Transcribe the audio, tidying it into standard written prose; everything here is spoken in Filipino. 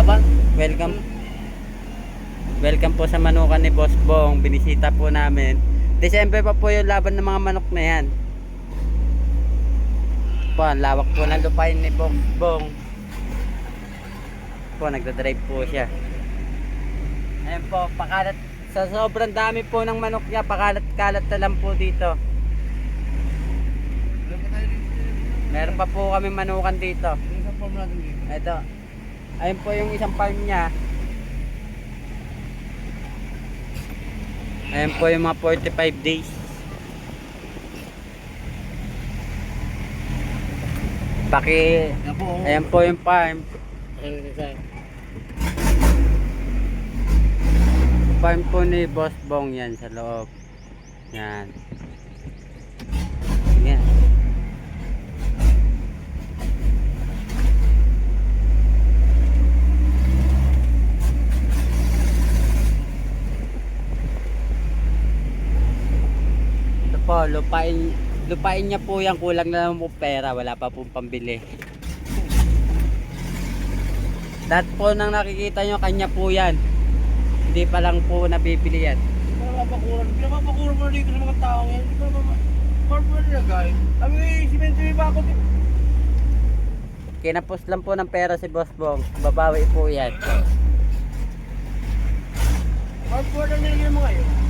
laban. Welcome. Welcome po sa manukan ni Boss Bong. Binisita po namin. December pa po yung laban ng mga manok na yan. Po, ang lawak po ng lupain ni Boss Bong. Po, nagdadrive po siya. Ayan po, pakalat. Sa sobrang dami po ng manok niya, pakalat-kalat na lang po dito. Meron pa po kami manukan dito. Isang form natin dito. Ito. Ayun po yung isang farm niya. Ayan po yung mga 45 days. Yan po. Ayan po yung farm. Farm po ni Boss Bong yan sa loob. Yan. Yan. Ito po, lupain niya po yan. Kulang na lang po pera. Wala pa pong pambili. Lahat po nang nakikita nyo, kanya po yan. Hindi pa lang po nabibili yan. Pinapapakuran mo na dito sa mga tao yan. Hindi pa naman. Form mo nila guys. Kami simento yung bakot. Kinapos lang po ng pera si Boss Bong. Babawi po yan. Form mo na nila yung mga yun.